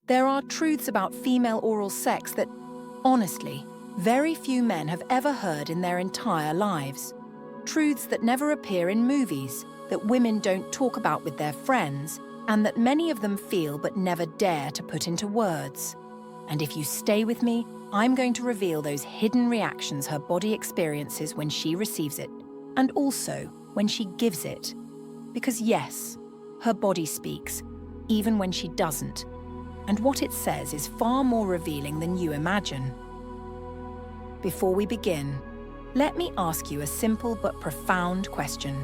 There are truths about female oral sex that, honestly, very few men have ever heard in their entire lives. Truths that never appear in movies, that women don't talk about with their friends, and that many of them feel but never dare to put into words. And if you stay with me, I'm going to reveal those hidden reactions her body experiences when she receives it, and also when she gives it. Because yes, her body speaks, even when she doesn't. And what it says is far more revealing than you imagine. Before we begin, let me ask you a simple but profound question.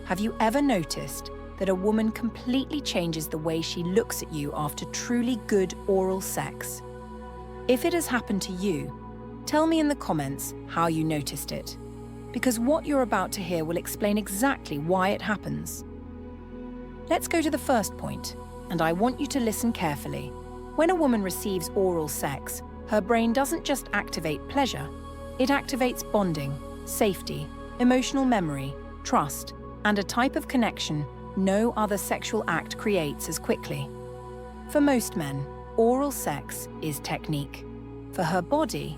Have you ever noticed that a woman completely changes the way she looks at you after truly good oral sex? If it has happened to you, tell me in the comments how you noticed it, because what you're about to hear will explain exactly why it happens. Let's go to the first point, and I want you to listen carefully. When a woman receives oral sex, her brain doesn't just activate pleasure, it activates bonding, safety, emotional memory, trust, and a type of connection no other sexual act creates as quickly. For most men, oral sex is technique. For her body,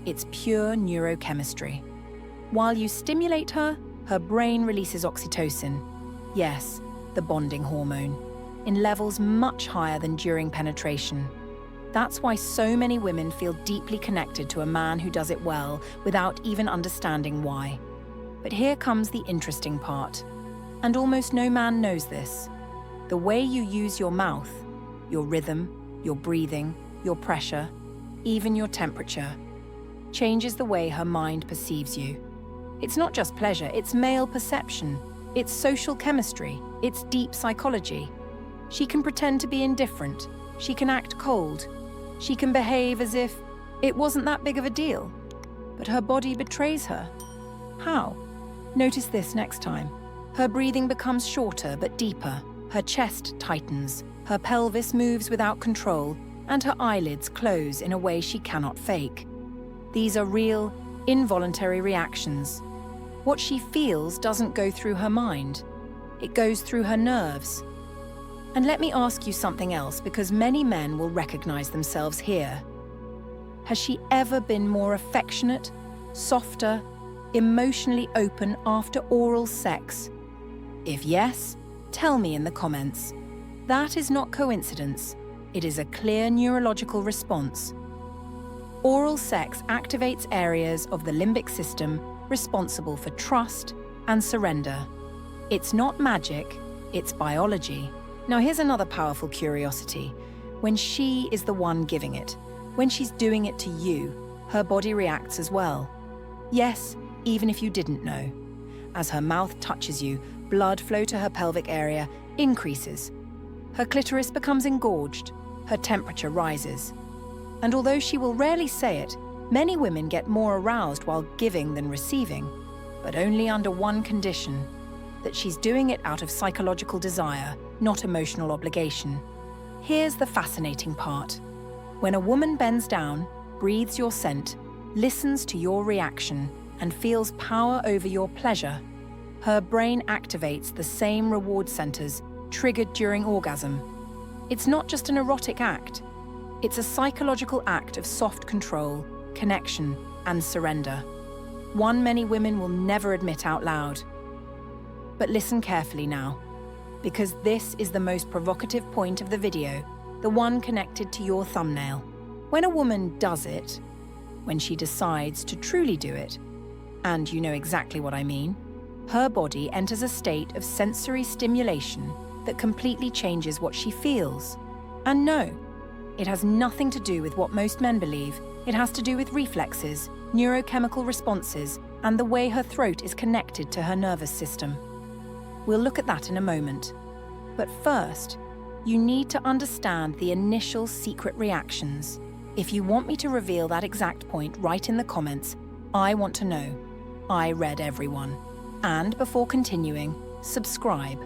it's pure neurochemistry. While you stimulate her, her brain releases oxytocin. Yes, the bonding hormone, in levels much higher than during penetration. That's why so many women feel deeply connected to a man who does it well without even understanding why. But here comes the interesting part, and almost no man knows this. The way you use your mouth, your rhythm, your breathing, your pressure, even your temperature, changes the way her mind perceives you. It's not just pleasure, it's male perception, it's social chemistry, it's deep psychology. She can pretend to be indifferent, she can act cold, she can behave as if it wasn't that big of a deal. But her body betrays her. How? Notice this next time. Her breathing becomes shorter but deeper, her chest tightens, her pelvis moves without control, and her eyelids close in a way she cannot fake. These are real, involuntary reactions. What she feels doesn't go through her mind. It goes through her nerves. And let me ask you something else, because many men will recognize themselves here. Has she ever been more affectionate, softer, emotionally open after oral sex? If yes, tell me in the comments. That is not coincidence. It is a clear neurological response. Oral sex activates areas of the limbic system responsible for trust and surrender. It's not magic, it's biology. Now here's another powerful curiosity. When she is the one giving it, when she's doing it to you, her body reacts as well. Yes, even if you didn't know. As her mouth touches you, blood flow to her pelvic area increases. Her clitoris becomes engorged, her temperature rises. And although she will rarely say it, many women get more aroused while giving than receiving, but only under one condition, that she's doing it out of psychological desire, not emotional obligation. Here's the fascinating part. When a woman bends down, breathes your scent, listens to your reaction, and feels power over your pleasure, her brain activates the same reward centers triggered during orgasm. It's not just an erotic act. It's a psychological act of soft control, connection, and surrender. One many women will never admit out loud. But listen carefully now, because this is the most provocative point of the video, the one connected to your thumbnail. When a woman does it, when she decides to truly do it, and you know exactly what I mean, her body enters a state of sensory stimulation that completely changes what she feels. And no, it has nothing to do with what most men believe. It has to do with reflexes, neurochemical responses, and the way her throat is connected to her nervous system. We'll look at that in a moment. But first, you need to understand the initial secret reactions. If you want me to reveal that exact point, write in the comments, I want to know. I read everyone. And before continuing, subscribe.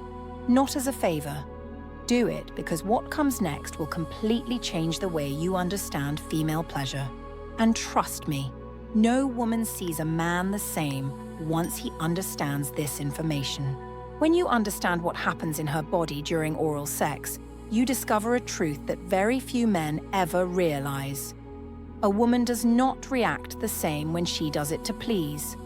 Not as a favor. Do it because what comes next will completely change the way you understand female pleasure. And trust me, no woman sees a man the same once he understands this information. When you understand what happens in her body during oral sex, you discover a truth that very few men ever realize. A woman does not react the same when she does it to please,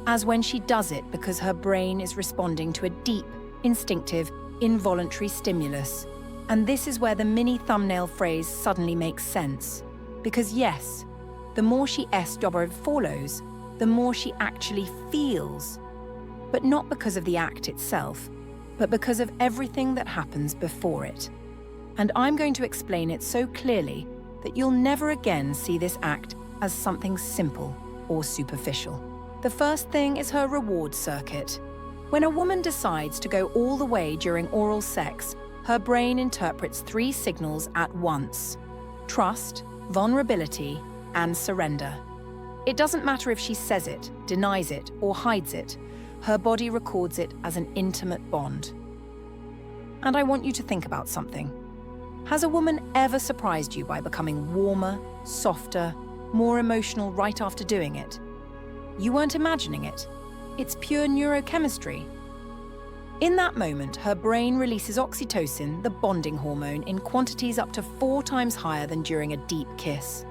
as when she does it because her brain is responding to a deep, instinctive, involuntary stimulus. And this is where the mini thumbnail phrase suddenly makes sense. Because yes, the more she follows, the more she actually feels. But not because of the act itself, but because of everything that happens before it. And I'm going to explain it so clearly that you'll never again see this act as something simple or superficial. The first thing is her reward circuit. When a woman decides to go all the way during oral sex, her brain interprets 3 signals at once: trust, vulnerability, and surrender. It doesn't matter if she says it, denies it, or hides it. Her body records it as an intimate bond. And I want you to think about something. Has a woman ever surprised you by becoming warmer, softer, more emotional right after doing it? You weren't imagining it. It's pure neurochemistry. In that moment, her brain releases oxytocin, the bonding hormone, in quantities up to 4 times higher than during a deep kiss.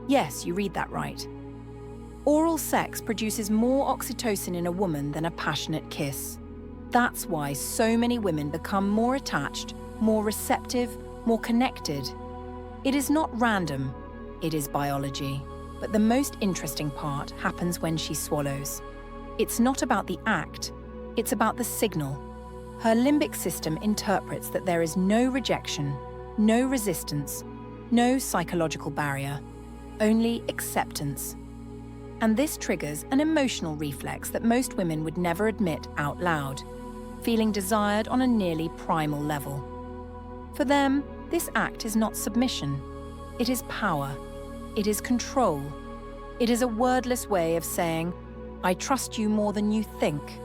Yes, you read that right. Oral sex produces more oxytocin in a woman than a passionate kiss. That's why so many women become more attached, more receptive, more connected. It is not random, it is biology. But the most interesting part happens when she swallows. It's not about the act, it's about the signal. Her limbic system interprets that there is no rejection, no resistance, no psychological barrier, only acceptance. And this triggers an emotional reflex that most women would never admit out loud, feeling desired on a nearly primal level. For them, this act is not submission. It is power. It is control. It is a wordless way of saying, I trust you more than you think.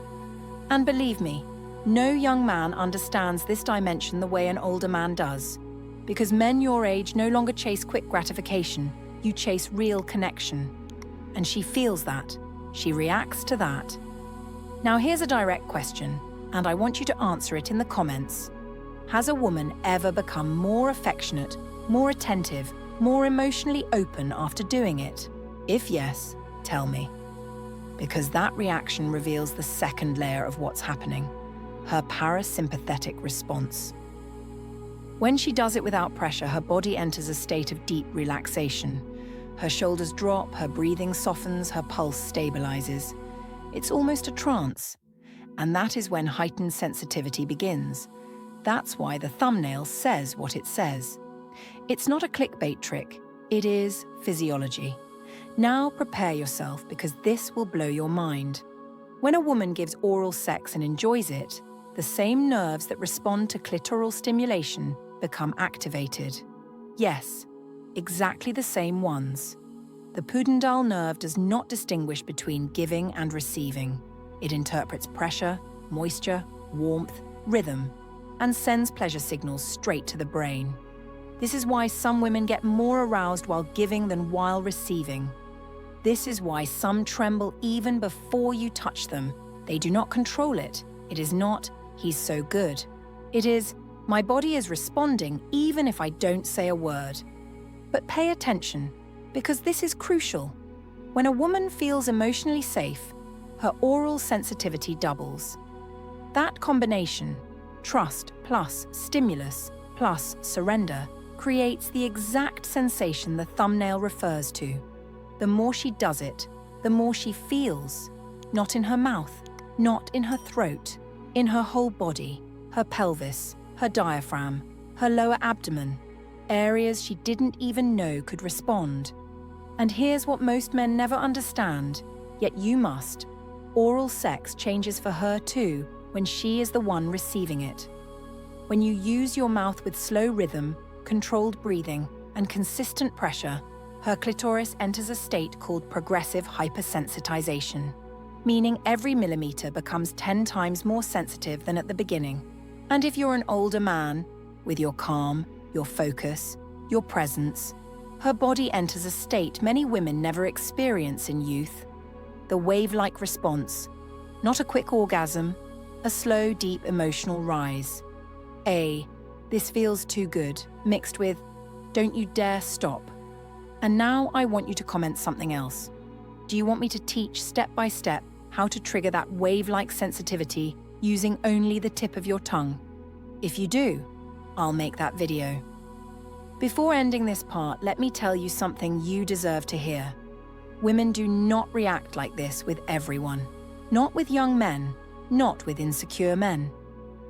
And believe me, no young man understands this dimension the way an older man does. Because men your age no longer chase quick gratification, you chase real connection. And she feels that. She reacts to that. Now here's a direct question, and I want you to answer it in the comments. Has a woman ever become more affectionate, more attentive, more emotionally open after doing it? If yes, tell me. Because that reaction reveals the second layer of what's happening, her parasympathetic response. When she does it without pressure, her body enters a state of deep relaxation. Her shoulders drop, her breathing softens, her pulse stabilizes. It's almost a trance. And that is when heightened sensitivity begins. That's why the thumbnail says what it says. It's not a clickbait trick, it is physiology. Now prepare yourself, because this will blow your mind. When a woman gives oral sex and enjoys it, the same nerves that respond to clitoral stimulation become activated. Yes, exactly the same ones. The pudendal nerve does not distinguish between giving and receiving. It interprets pressure, moisture, warmth, rhythm, and sends pleasure signals straight to the brain. This is why some women get more aroused while giving than while receiving. This is why some tremble even before you touch them. They do not control it. It is not, he's so good. It is, my body is responding even if I don't say a word. But pay attention, because this is crucial. When a woman feels emotionally safe, her oral sensitivity doubles. That combination, trust plus stimulus plus surrender, creates the exact sensation the thumbnail refers to. The more she does it, the more she feels. Not in her mouth, not in her throat, in her whole body, her pelvis, her diaphragm, her lower abdomen, areas she didn't even know could respond. And here's what most men never understand, yet you must. Oral sex changes for her too when she is the one receiving it. When you use your mouth with slow rhythm, controlled breathing, and consistent pressure, her clitoris enters a state called progressive hypersensitization, meaning every millimeter becomes 10 times more sensitive than at the beginning. And if you're an older man, with your calm, your focus, your presence, her body enters a state many women never experience in youth. The wave-like response, not a quick orgasm, a slow, deep emotional rise. "This feels too good," mixed with "Don't you dare stop." And now I want you to comment something else. Do you want me to teach step by step how to trigger that wave-like sensitivity using only the tip of your tongue? If you do, I'll make that video. Before ending this part, let me tell you something you deserve to hear. Women do not react like this with everyone. Not with young men, not with insecure men.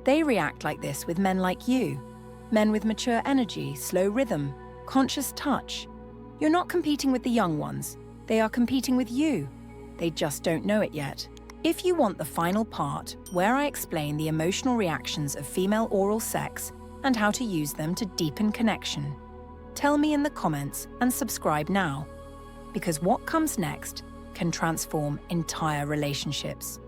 They react like this with men like you. Men with mature energy, slow rhythm, conscious touch. You're not competing with the young ones. They are competing with you. They just don't know it yet. If you want the final part, where I explain the emotional reactions of female oral sex and how to use them to deepen connection, tell me in the comments and subscribe now, because what comes next can transform entire relationships.